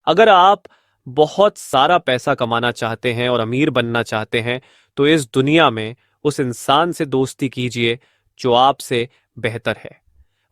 अगर आप बहुत सारा पैसा कमाना चाहते हैं और अमीर बनना चाहते हैं तो इस दुनिया में उस इंसान से दोस्ती कीजिए जो आपसे बेहतर है।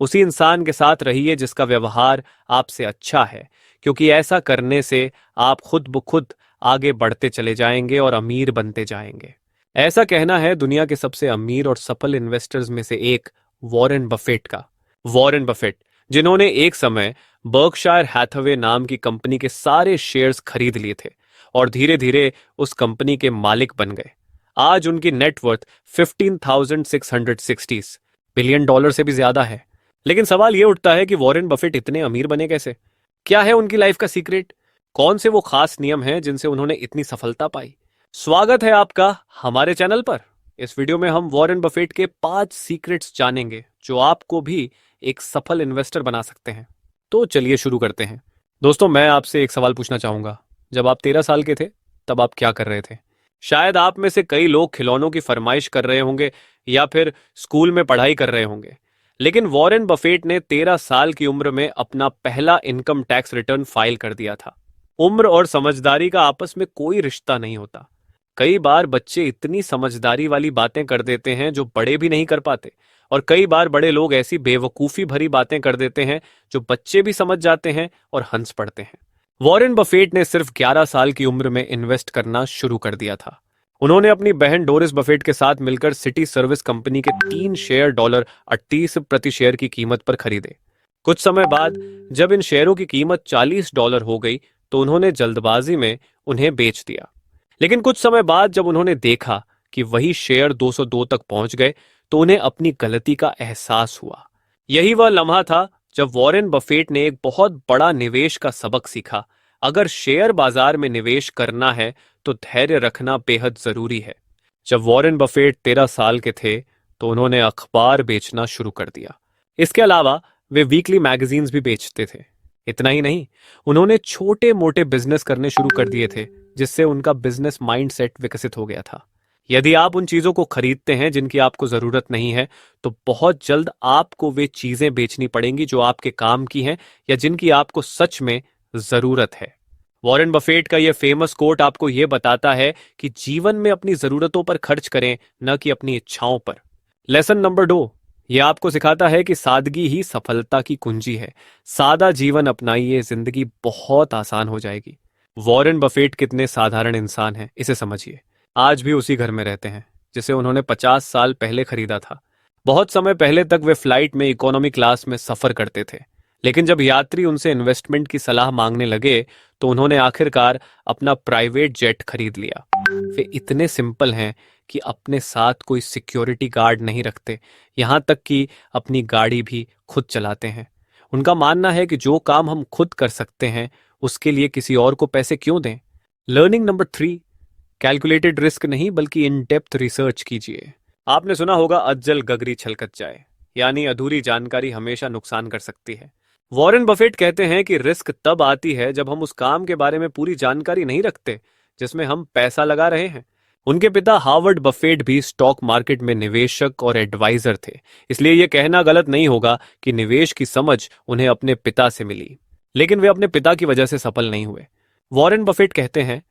उसी इंसान के साथ रहिए जिसका व्यवहार आपसे अच्छा है, क्योंकि ऐसा करने से आप खुद ब खुद आगे बढ़ते चले जाएंगे और अमीर बनते जाएंगे। ऐसा कहना है दुनिया के सबसे अमीर और सफल इन्वेस्टर्स में से एक वॉरेन बफेट का। वॉरेन बफेट, जिन्होंने एक समय बर्कशायर हैथवे नाम की कंपनी के सारे शेयर्स खरीद लिए थे और धीरे धीरे उस कंपनी के मालिक बन गए। आज उनकी नेटवर्थ 15,660 बिलियन डॉलर से भी ज्यादा है। लेकिन सवाल यह उठता है कि वॉरेन बफेट इतने अमीर बने कैसे? क्या है उनकी लाइफ का सीक्रेट? कौन से वो खास नियम हैं जिनसे उन्होंने इतनी सफलता पाई? स्वागत है आपका हमारे चैनल पर। इस वीडियो में हम वॉरेन बफेट के 5 सीक्रेट्स जानेंगे जो आपको भी एक सफल इन्वेस्टर बना सकते हैं। तो चलिए शुरू करते हैं। दोस्तों, मैं आपसे एक सवाल पूछना चाहूंगा। जब आप 13 साल के थे तब आप क्या कर रहे थे? शायद आप में से कई लोग खिलौनों की फरमाइश कर रहे होंगे या फिर स्कूल में पढ़ाई कर रहे होंगे। लेकिन वॉरेन बफेट ने 13 साल की उम्र में अपना पहला इनकम टैक्स रिटर्न फाइल कर दिया था। उम्र और समझदारी का आपस में कोई रिश्ता नहीं होता। कई बार बच्चे इतनी समझदारी वाली बातें कर देते हैं जो बड़े भी नहीं कर पाते, और कई बार बड़े लोग ऐसी बेवकूफी भरी बातें कर देते हैं जो बच्चे भी समझ जाते हैं और हंस पड़ते हैं। वॉरेन बफेट ने सिर्फ 11 साल की उम्र में इन्वेस्ट करना शुरू कर दिया था। उन्होंने अपनी बहन डोरिस बफेट के साथ मिलकर सिटी सर्विस कंपनी के 3 शेयर $38 प्रति शेयर की कीमत पर खरीदे। कुछ समय बाद जब इन शेयरों की कीमत $40 हो गई तो उन्होंने जल्दबाजी में उन्हें बेच दिया। लेकिन कुछ समय बाद जब उन्होंने देखा कि वही शेयर 202 तक पहुंच गए तो उन्हें अपनी गलती का एहसास हुआ। यही वह लम्हा था जब वॉरेन बफेट ने एक बहुत बड़ा निवेश का सबक सीखा। अगर शेयर बाजार में निवेश करना है तो धैर्य रखना बेहद जरूरी है। जब वॉरेन बफेट 13 साल के थे तो उन्होंने अखबार बेचना शुरू कर दिया। इसके अलावा वे वीकली मैगजीन्स भी बेचते थे। इतना ही नहीं, उन्होंने छोटे मोटे बिजनेस करने शुरू कर दिए थे, जिससे उनका बिजनेस माइंडसेट विकसित हो गया था। यदि आप उन चीजों को खरीदते हैं जिनकी आपको जरूरत नहीं है तो बहुत जल्द आपको वे चीजें बेचनी पड़ेंगी जो आपके काम की हैं या जिनकी आपको सच में जरूरत है। वॉरेन बफेट का यह फेमस कोट आपको यह बताता है कि जीवन में अपनी जरूरतों पर खर्च करें, न कि अपनी इच्छाओं पर। लेसन नंबर 2, यह आपको सिखाता है कि सादगी ही सफलता की कुंजी है। सादा जीवन अपनाइए, जिंदगी बहुत आसान हो जाएगी। वॉरेन बफेट कितने साधारण इंसान हैं, इसे समझिए। आज भी उसी घर में रहते हैं जिसे उन्होंने 50 साल पहले खरीदा था। बहुत समय पहले तक वे फ्लाइट में इकोनॉमी क्लास में सफर करते थे। लेकिन जब यात्री उनसे इन्वेस्टमेंट की सलाह मांगने लगे तो उन्होंने आखिरकार अपना प्राइवेट जेट खरीद लिया। वे इतने सिंपल हैं कि अपने साथ कोई सिक्योरिटी गार्ड नहीं रखते, यहां तक कि अपनी गाड़ी भी खुद चलाते हैं। उनका मानना है कि जो काम हम खुद कर सकते हैं उसके लिए किसी और को पैसे क्यों दें। लर्निंग नंबर 3, कैलकुलेटेड रिस्क नहीं बल्कि इन डेप्थ रिसर्च कीजिए। आपने सुना होगा अज्जल गगरी छलकत जाए, यानी अधूरी जानकारी हमेशा नुकसान कर सकती है। वॉरेन बफेट कहते हैं कि रिस्क तब आती है जब हम उस काम के बारे में पूरी जानकारी नहीं रखते जिसमें हम पैसा लगा रहे हैं। उनके पिता हार्वर्ड बफेट भी स्टॉक मार्केट में निवेशक और एडवाइजर थे, इसलिए यह कहना गलत नहीं होगा कि निवेश की समझ उन्हें अपने पिता से मिली। लेकिन वे अपने पिता की वजह से सफल नहीं हुए। वॉरेन बफेट कहते हैं,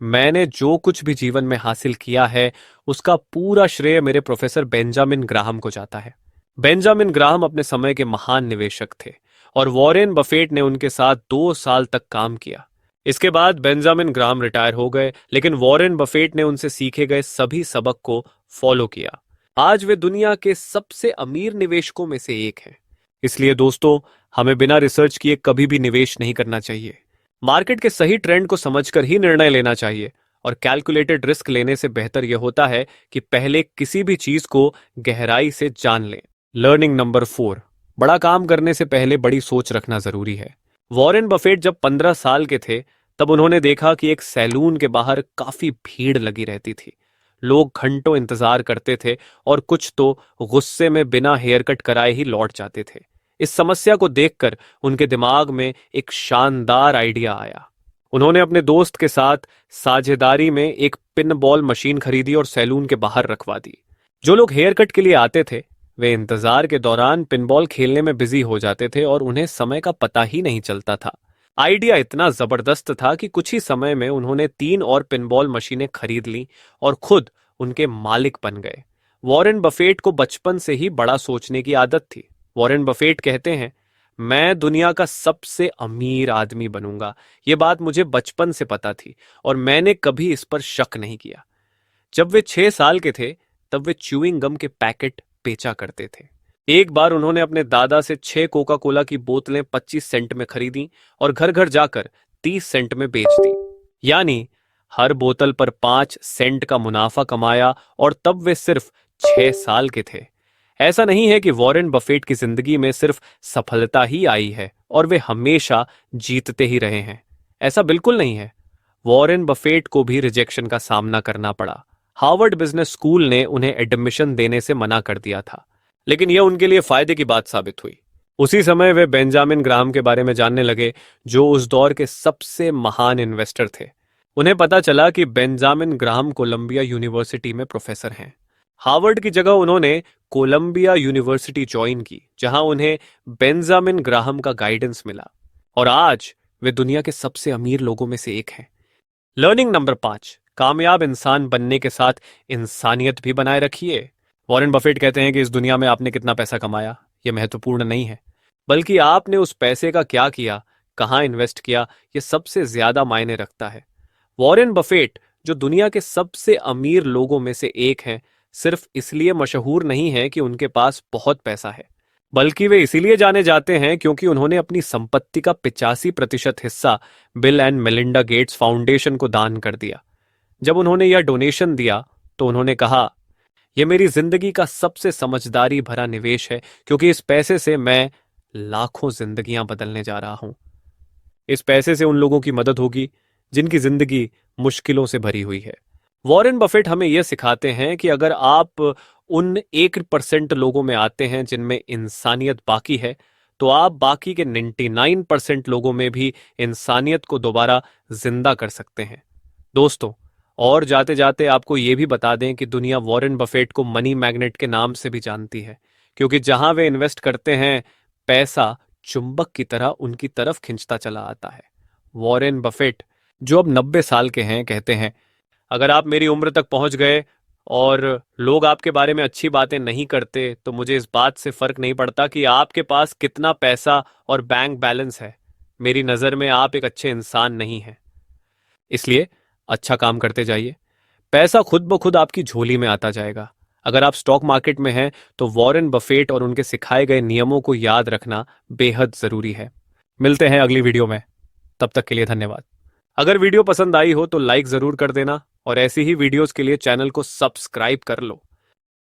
मैंने जो कुछ भी जीवन में हासिल किया है उसका पूरा श्रेय मेरे प्रोफेसर बेंजामिन ग्राहम को जाता है। बेंजामिन ग्राहम अपने समय के महान निवेशक थे और वॉरेन बफेट ने उनके साथ 2 साल तक काम किया। इसके बाद बेंजामिन ग्राहम रिटायर हो गए, लेकिन वॉरेन बफेट ने उनसे सीखे गए सभी सबक को फॉलो किया। आज वे दुनिया के सबसे अमीर निवेशकों में से एक हैं। इसलिए दोस्तों, हमें बिना रिसर्च किए कभी भी निवेश नहीं करना चाहिए। मार्केट के सही ट्रेंड को समझकर ही निर्णय लेना चाहिए, और कैलकुलेटेड रिस्क लेने से बेहतर यह होता है कि पहले किसी भी चीज को गहराई से जान लें। लर्निंग नंबर 4, बड़ा काम करने से पहले बड़ी सोच रखना जरूरी है। वॉरेन बफेट जब 15 साल के थे तब उन्होंने देखा कि एक सैलून के बाहर काफी भीड़ लगी रहती थी। लोग घंटों इंतजार करते थे और कुछ तो गुस्से में बिना हेयर कट कराए ही लौट जाते थे। इस समस्या को देखकर उनके दिमाग में एक शानदार आइडिया आया। उन्होंने अपने दोस्त के साथ साझेदारी में एक पिन बॉल मशीन खरीदी और सैलून के बाहर रखवा दी। जो लोग हेयर कट के लिए आते थे वे इंतजार के दौरान पिनबॉल खेलने में बिजी हो जाते थे और उन्हें समय का पता ही नहीं चलता था। आइडिया इतना जबरदस्त था कि कुछ ही समय में उन्होंने 3 और पिनबॉल मशीनें खरीद लीं और खुद उनके मालिक बन गए। वॉरेन बफेट को बचपन से ही बड़ा सोचने की आदत थी। वॉरेन बफेट कहते हैं, मैं दुनिया का सबसे अमीर आदमी बनूंगा। ये बात मुझे बचपन से पता थी और मैंने कभी इस पर शक नहीं किया। जब वे 6 साल के थे, तब वे च्यूइंग गम के पैकेट बेचा करते थे। एक बार उन्होंने अपने दादा से 6 कोका कोला की बोतलें 25 सेंट में खरीदी और घर घर जाकर 30 सेंट में बेच दी। यानी हर बोतल पर 5 सेंट का मुनाफा कमाया, और तब वे सिर्फ 6 साल के थे। ऐसा नहीं है कि वॉरेन बफेट की जिंदगी में सिर्फ सफलता ही आई है और वे हमेशा जीतते ही रहे हैं। ऐसा बिल्कुल नहीं है। वॉरेन बफेट को भी रिजेक्शन का सामना करना पड़ा। हार्वर्ड बिजनेस स्कूल ने उन्हें एडमिशन देने से मना कर दिया था, लेकिन यह उनके लिए फायदे की बात साबित हुई। उसी समय वे बेंजामिन ग्राहम के बारे में जानने लगे, जो उस दौर के सबसे महान इन्वेस्टर थे। उन्हें पता चला कि बेंजामिन ग्राहम कोलंबिया यूनिवर्सिटी में प्रोफेसर हैं। हार्वर्ड की जगह उन्होंने कोलंबिया यूनिवर्सिटी ज्वाइन की, जहां उन्हें बेंजामिन ग्राहम का गाइडेंस मिला, और आज वे दुनिया के सबसे अमीर लोगों में से एक हैं। लर्निंग नंबर 5, कामयाब इंसान बनने के साथ इंसानियत भी बनाए रखिए। वॉरेन बफेट कहते हैं कि इस दुनिया में आपने कितना पैसा कमाया, यह महत्वपूर्ण नहीं है, बल्कि आपने उस पैसे का क्या किया, कहां इन्वेस्ट किया, यह सबसे ज्यादा मायने रखता है। वॉरेन बफेट, जो दुनिया के सबसे अमीर लोगों में से एक हैं, सिर्फ इसलिए मशहूर नहीं है कि उनके पास बहुत पैसा है, बल्कि वे इसीलिए जाने जाते हैं क्योंकि उन्होंने अपनी संपत्ति का 85% हिस्सा bill and Melinda Gates foundation को दान कर दिया। जब उन्होंने यह डोनेशन दिया, तो उन्होंने कहा, यह मेरी जिंदगी का सबसे समझदारी भरा निवेश है, क्योंकि इस पैसे से मैं लाखों जिंदगियां बदलने जा रहा हूं। इस पैसे से उन लोगों की मदद होगी जिनकी जिंदगी मुश्किलों से भरी हुई है। वॉरेन बफेट हमें यह सिखाते हैं कि अगर आप उन 1% लोगों में आते हैं जिनमें इंसानियत बाकी है, तो आप बाकी के 99% लोगों में भी इंसानियत को दोबारा जिंदा कर सकते हैं। दोस्तों, और जाते जाते आपको यह भी बता दें कि दुनिया वॉरेन बफेट को मनी मैग्नेट के नाम से भी जानती है, क्योंकि जहां वे इन्वेस्ट करते हैं, पैसा चुंबक की तरह उनकी तरफ खिंचता चला आता है। वॉरेन बफेट, जो अब 90 साल के हैं, कहते हैं, अगर आप मेरी उम्र तक पहुंच गए और लोग आपके बारे में अच्छी बातें नहीं करते, तो मुझे इस बात से फर्क नहीं पड़ता कि आपके पास कितना पैसा और बैंक बैलेंस है। मेरी नजर में आप एक अच्छे इंसान नहीं हैं। इसलिए अच्छा काम करते जाइए, पैसा खुद ब खुद आपकी झोली में आता जाएगा। अगर आप स्टॉक मार्केट में हैं, तो वॉरेन बफेट और उनके सिखाए गए नियमों को याद रखना बेहद जरूरी है। मिलते हैं अगली वीडियो में, तब तक के लिए धन्यवाद। अगर वीडियो पसंद आई हो तो लाइक जरूर कर देना, और ऐसी ही वीडियोस के लिए चैनल को सब्सक्राइब कर लो।